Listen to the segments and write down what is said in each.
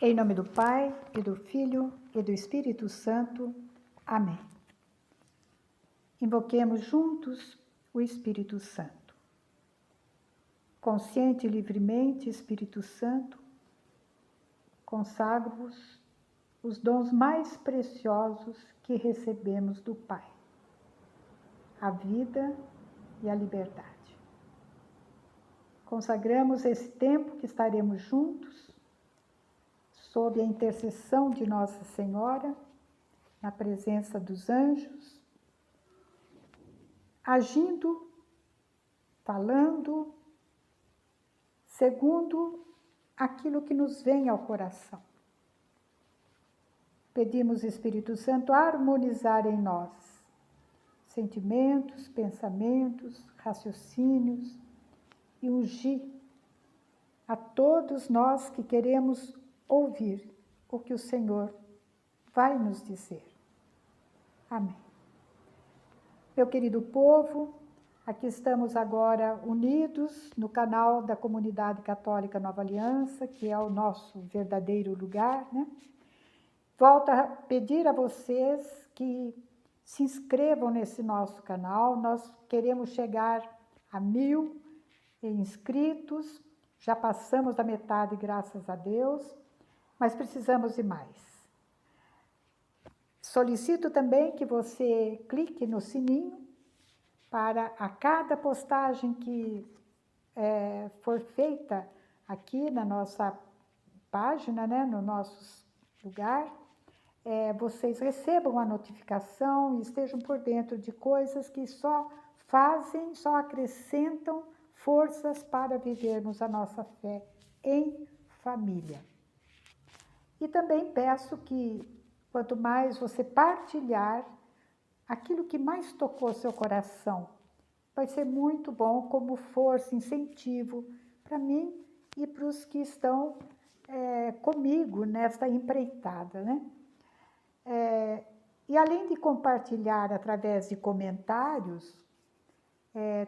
Em nome do Pai, e do Filho, e do Espírito Santo. Amém. Invoquemos juntos o Espírito Santo. Consciente e livremente, Espírito Santo, consagro-vos os dons mais preciosos que recebemos do Pai, a vida e a liberdade. Consagramos esse tempo que estaremos juntos, sob a intercessão de Nossa Senhora, na presença dos anjos, agindo, falando, segundo aquilo que nos vem ao coração. Pedimos, Espírito Santo, harmonizar em nós sentimentos, pensamentos, raciocínios e ungir a todos nós que queremos ouvir o que o Senhor vai nos dizer. Amém. Meu querido povo, aqui estamos agora unidos no canal da Comunidade Católica Nova Aliança, que é o nosso verdadeiro lugar, né? Volto a pedir a vocês que se inscrevam nesse nosso canal. Nós queremos chegar a 1000 inscritos, já passamos da metade, graças a Deus, mas precisamos de mais. Solicito também que você clique no sininho para a cada postagem que for feita aqui na nossa página, né, no nosso lugar, vocês recebam a notificação e estejam por dentro de coisas que só fazem, só acrescentam forças para vivermos a nossa fé em família. E também peço que, quanto mais você partilhar aquilo que mais tocou seu coração, vai ser muito bom como força, incentivo para mim e para os que estão comigo nesta empreitada, né? E além de compartilhar através de comentários,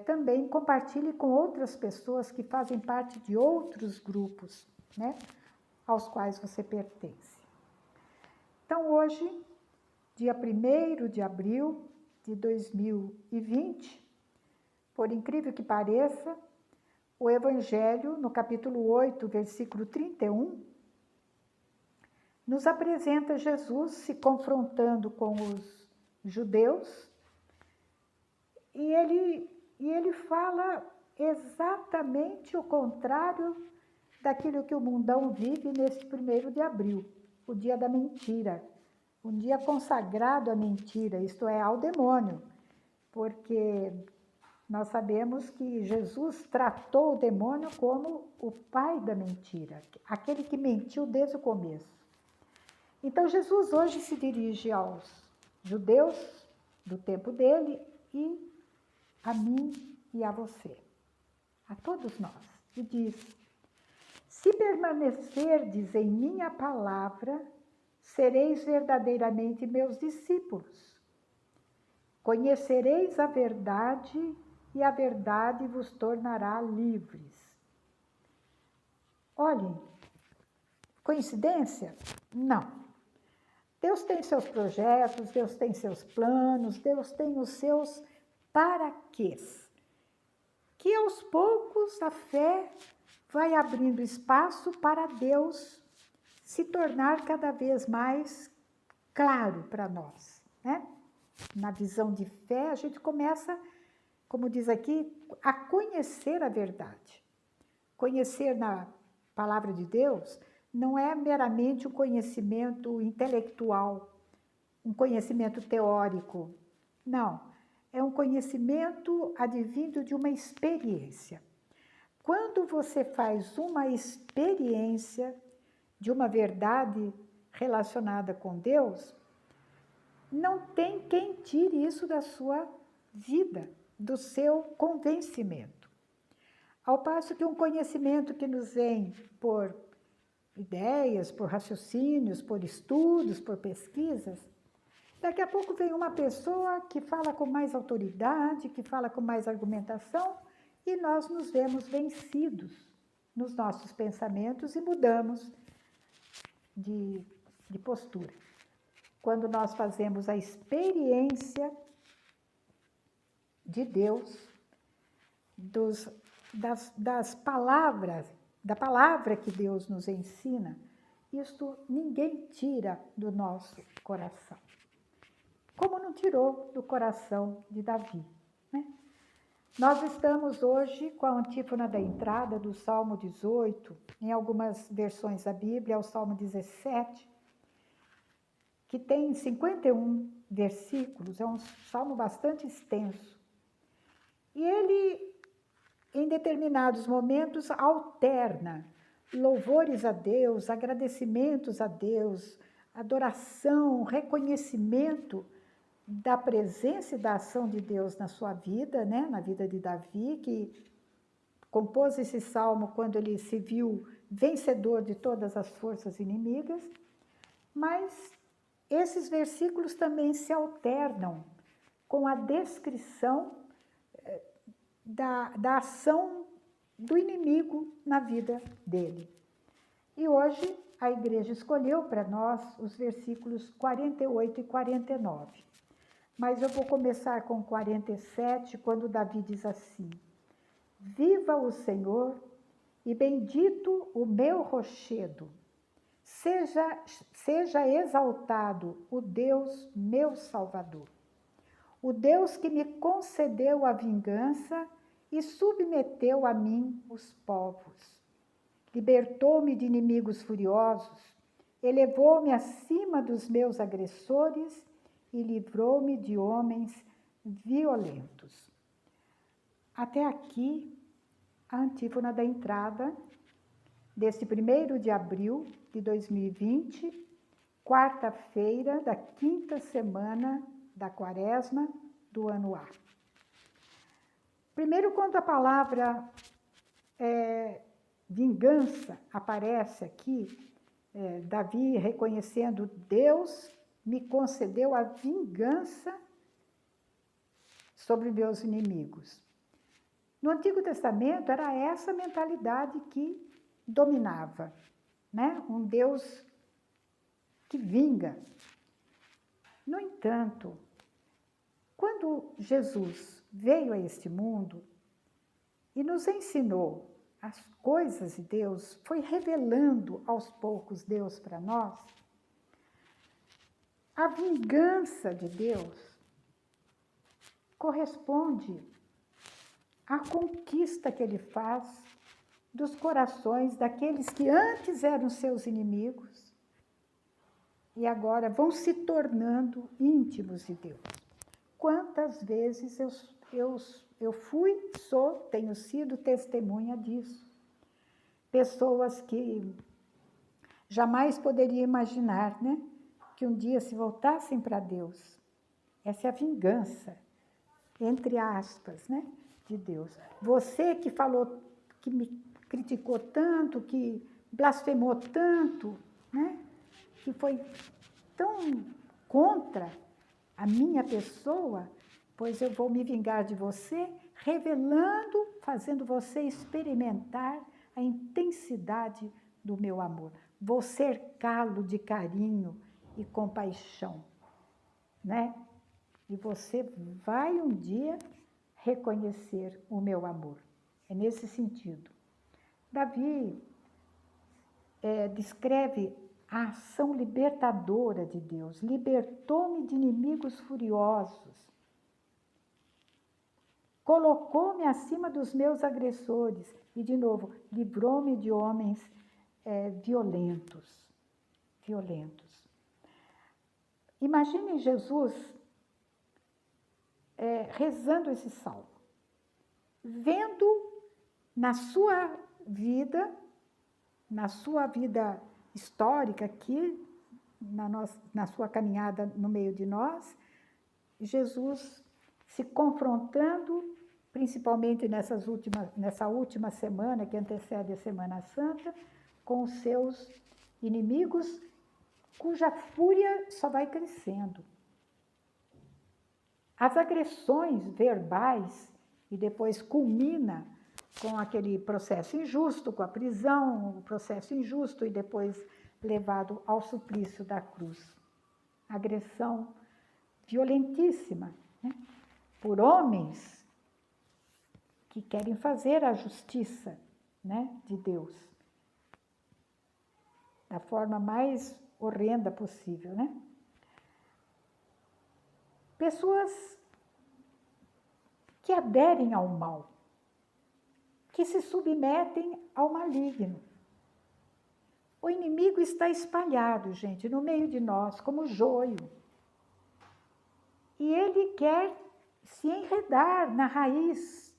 também compartilhe com outras pessoas que fazem parte de outros grupos, né, aos quais você pertence. Então, hoje, dia 1º de abril de 2020, por incrível que pareça, o Evangelho, no capítulo 8, versículo 31, nos apresenta Jesus se confrontando com os judeus e ele fala exatamente o contrário daquilo que o mundão vive nesse 1º de abril, o dia da mentira, um dia consagrado à mentira, isto é, ao demônio, porque nós sabemos que Jesus tratou o demônio como o pai da mentira, aquele que mentiu desde o começo. Então, Jesus hoje se dirige aos judeus do tempo dele e a mim e a você, a todos nós, e diz: se permanecerdes em minha palavra, sereis verdadeiramente meus discípulos. Conhecereis a verdade e a verdade vos tornará livres. Olhem, coincidência? Não. Deus tem seus projetos, Deus tem seus planos, Deus tem os seus paraquês. Que aos poucos a fé vai abrindo espaço para Deus se tornar cada vez mais claro para nós, né? Na visão de fé, a gente começa, como diz aqui, a conhecer a verdade. Conhecer na palavra de Deus não é meramente um conhecimento intelectual, um conhecimento teórico. Não, é um conhecimento advindo de uma experiência. Quando você faz uma experiência de uma verdade relacionada com Deus, não tem quem tire isso da sua vida, do seu convencimento. Ao passo que um conhecimento que nos vem por ideias, por raciocínios, por estudos, por pesquisas, daqui a pouco vem uma pessoa que fala com mais autoridade, que fala com mais argumentação, e nós nos vemos vencidos nos nossos pensamentos e mudamos de postura. Quando nós fazemos a experiência de Deus, das palavras, da palavra que Deus nos ensina, isso ninguém tira do nosso coração. Como não tirou do coração de Davi, né? Nós estamos hoje com a antífona da entrada do Salmo 18, em algumas versões da Bíblia, é o Salmo 17, que tem 51 versículos, é um salmo bastante extenso. E ele, em determinados momentos, alterna louvores a Deus, agradecimentos a Deus, adoração, reconhecimento da presença e da ação de Deus na sua vida, né? Na vida de Davi, que compôs esse salmo quando ele se viu vencedor de todas as forças inimigas, mas esses versículos também se alternam com a descrição da ação do inimigo na vida dele. E hoje a igreja escolheu para nós os versículos 48 e 49. Mas eu vou começar com 47, quando Davi diz assim: Viva o Senhor e bendito o meu rochedo. Seja exaltado o Deus meu Salvador. O Deus que me concedeu a vingança e submeteu a mim os povos. Libertou-me de inimigos furiosos, elevou-me acima dos meus agressores e livrou-me de homens violentos. Até aqui, a antífona da entrada deste 1º de abril de 2020, quarta-feira da 5ª semana da Quaresma do ano A. Primeiro, quando a palavra vingança aparece aqui, Davi reconhecendo Deus me concedeu a vingança sobre meus inimigos. No Antigo Testamento era essa mentalidade que dominava, né? Um Deus que vinga. No entanto, quando Jesus veio a este mundo e nos ensinou as coisas de Deus, foi revelando aos poucos Deus para nós, a vingança de Deus corresponde à conquista que ele faz dos corações daqueles que antes eram seus inimigos e agora vão se tornando íntimos de Deus. Quantas vezes eu fui, tenho sido testemunha disso. Pessoas que jamais poderiam imaginar, né? Que um dia se voltassem para Deus. Essa é a vingança, entre aspas, né? De Deus. Você que falou, que me criticou tanto, que blasfemou tanto, né? Que foi tão contra a minha pessoa, pois eu vou me vingar de você, revelando, fazendo você experimentar a intensidade do meu amor. Vou cercá-lo de carinho e compaixão, né? E você vai um dia reconhecer o meu amor. É nesse sentido. Davi descreve a ação libertadora de Deus. Libertou-me de inimigos furiosos. Colocou-me acima dos meus agressores. E, de novo, livrou-me de homens violentos. Imagine Jesus rezando esse salmo, vendo na sua vida histórica aqui, na sua caminhada no meio de nós, Jesus se confrontando, principalmente nessa última semana que antecede a Semana Santa, com os seus inimigos, cuja fúria só vai crescendo. As agressões verbais, e depois culmina com aquele processo injusto, com a prisão, o processo injusto, e depois levado ao suplício da cruz. Agressão violentíssima, né? Por homens que querem fazer a justiça, né, de Deus da forma mais horrenda possível, né? Pessoas que aderem ao mal, que se submetem ao maligno. O inimigo está espalhado, gente, no meio de nós, como joio. E ele quer se enredar na raiz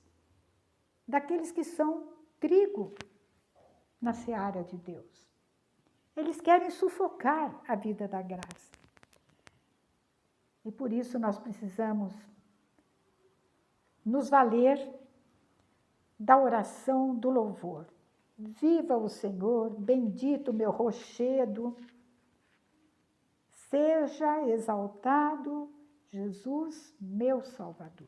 daqueles que são trigo na seara de Deus. Eles querem sufocar a vida da graça. E por isso nós precisamos nos valer da oração do louvor. Viva o Senhor, bendito meu rochedo, seja exaltado Jesus, meu Salvador.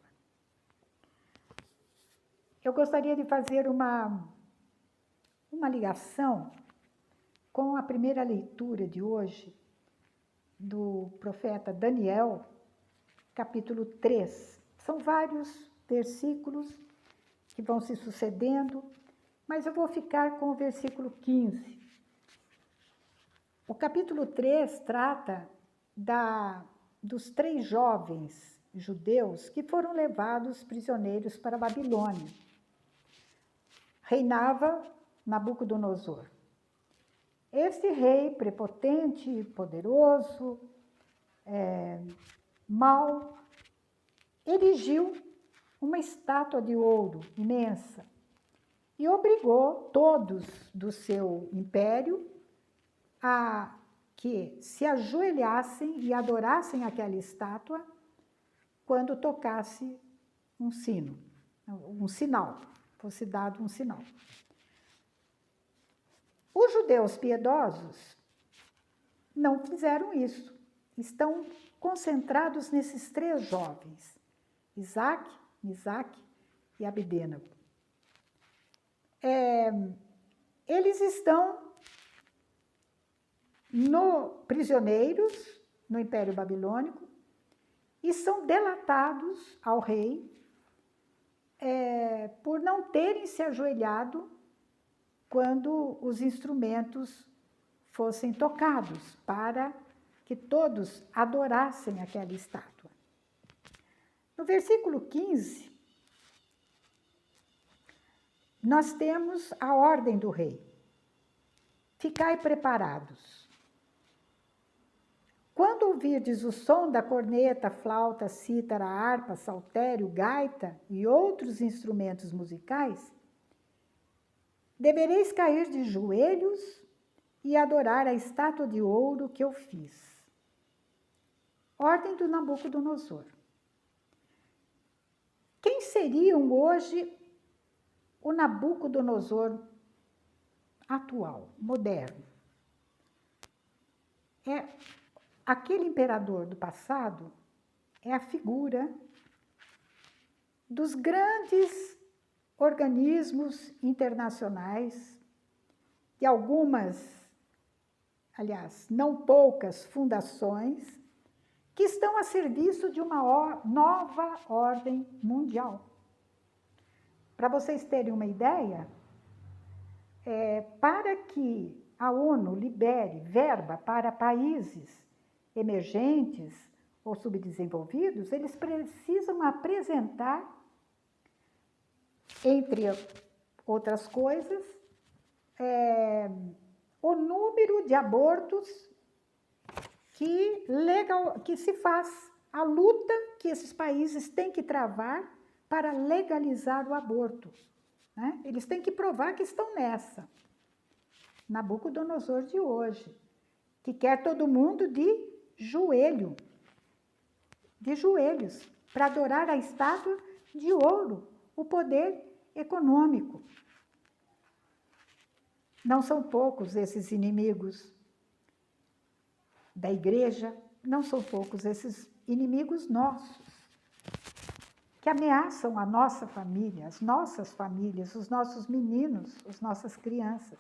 Eu gostaria de fazer uma ligação com a primeira leitura de hoje, do profeta Daniel, capítulo 3. São vários versículos que vão se sucedendo, mas eu vou ficar com o versículo 15. O capítulo 3 trata dos 3 jovens judeus que foram levados prisioneiros para a Babilônia. Reinava Nabucodonosor. Esse rei prepotente, poderoso, mau, erigiu uma estátua de ouro imensa e obrigou todos do seu império a que se ajoelhassem e adorassem aquela estátua quando tocasse um sino, um sinal, fosse dado um sinal. Os judeus piedosos não fizeram isso. Estão concentrados nesses 3 jovens, Isaac, Misaque e Abdênego. Eles estão prisioneiros no Império Babilônico e são delatados ao rei por não terem se ajoelhado quando os instrumentos fossem tocados, para que todos adorassem aquela estátua. No versículo 15, nós temos a ordem do rei. Ficai preparados. Quando ouvirdes o som da corneta, flauta, cítara, harpa, saltério, gaita e outros instrumentos musicais, devereis cair de joelhos e adorar a estátua de ouro que eu fiz. Ordem do Nabucodonosor. Quem seriam hoje o Nabucodonosor atual, moderno? Aquele imperador do passado é a figura dos grandes organismos internacionais, de algumas, aliás, não poucas fundações, que estão a serviço de uma nova ordem mundial. Para vocês terem uma ideia, para que a ONU libere verba para países emergentes ou subdesenvolvidos, eles precisam apresentar, entre outras coisas, o número de abortos que se faz, a luta que esses países têm que travar para legalizar o aborto, né? Eles têm que provar que estão nessa. Nabucodonosor de hoje, que quer todo mundo de joelhos, para adorar a estátua de ouro, o poder econômico. Não são poucos esses inimigos da igreja, não são poucos esses inimigos nossos, que ameaçam a nossa família, as nossas famílias, os nossos meninos, as nossas crianças.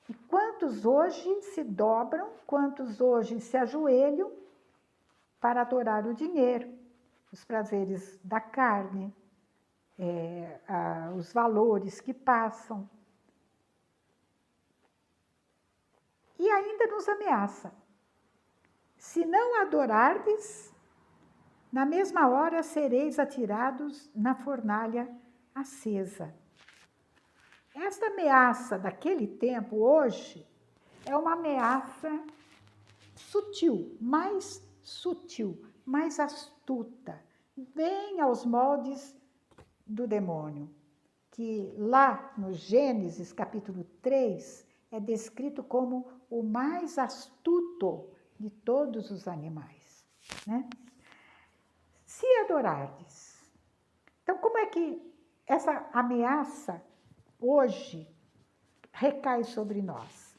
E quantos hoje se dobram, quantos hoje se ajoelham para adorar o dinheiro, os prazeres da carne, os valores que passam. E ainda nos ameaça. Se não adorardes, na mesma hora sereis atirados na fornalha acesa. Esta ameaça daquele tempo, hoje, é uma ameaça sutil, mais astuta, bem aos moldes do demônio, que lá no Gênesis capítulo 3 é descrito como o mais astuto de todos os animais, né? Se adorardes. Então, como é que essa ameaça hoje recai sobre nós?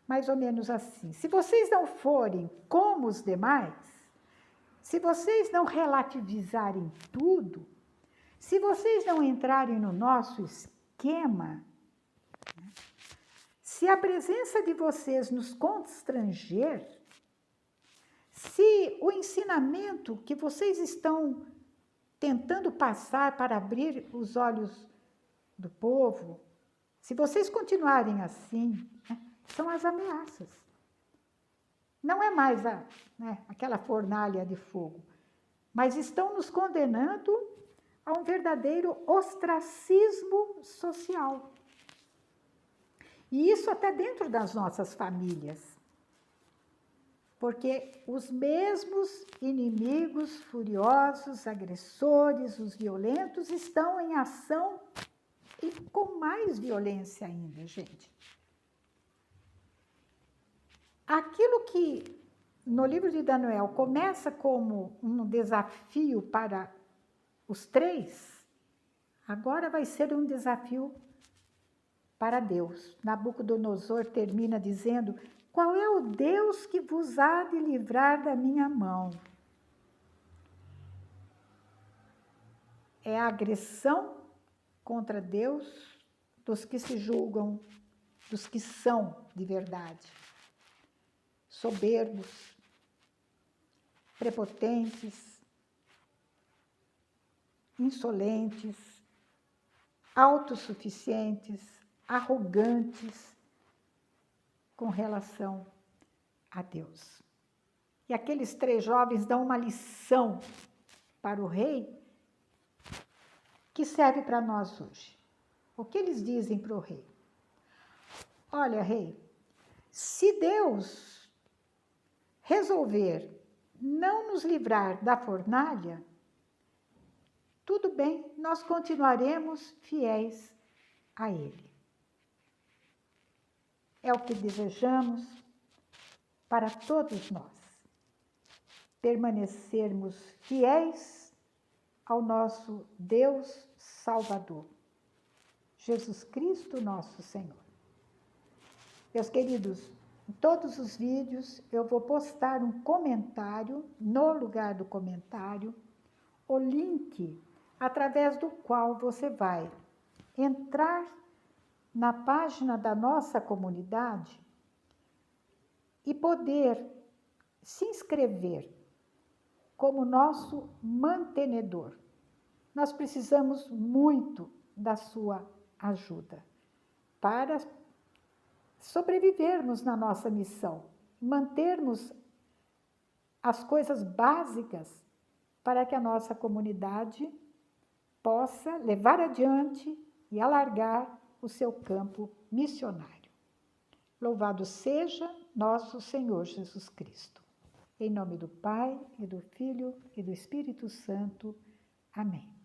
Mais ou menos assim. Se vocês não forem como os demais, se vocês não relativizarem tudo, se vocês não entrarem no nosso esquema, se a presença de vocês nos constranger, se o ensinamento que vocês estão tentando passar para abrir os olhos do povo, se vocês continuarem assim, são as ameaças. Não é mais aquela fornalha de fogo, mas estão nos condenando a um verdadeiro ostracismo social. E isso até dentro das nossas famílias. Porque os mesmos inimigos furiosos, agressores, os violentos, estão em ação e com mais violência ainda, gente. Aquilo que no livro de Daniel começa como um desafio para os três, agora vai ser um desafio para Deus. Nabucodonosor termina dizendo: qual é o Deus que vos há de livrar da minha mão? É a agressão contra Deus dos que se julgam, dos que são de verdade. Soberbos, prepotentes, insolentes, autossuficientes, arrogantes com relação a Deus. E aqueles três jovens dão uma lição para o rei que serve para nós hoje. O que eles dizem para o rei? Olha, rei, se Deus resolver não nos livrar da fornalha, tudo bem, nós continuaremos fiéis a Ele. É o que desejamos para todos nós, permanecermos fiéis ao nosso Deus Salvador, Jesus Cristo, nosso Senhor. Meus queridos, em todos os vídeos eu vou postar um comentário, no lugar do comentário, o link através do qual você vai entrar na página da nossa comunidade e poder se inscrever como nosso mantenedor. Nós precisamos muito da sua ajuda para sobrevivermos na nossa missão, mantermos as coisas básicas para que a nossa comunidade possa levar adiante e alargar o seu campo missionário. Louvado seja nosso Senhor Jesus Cristo. Em nome do Pai, e do Filho, e do Espírito Santo. Amém.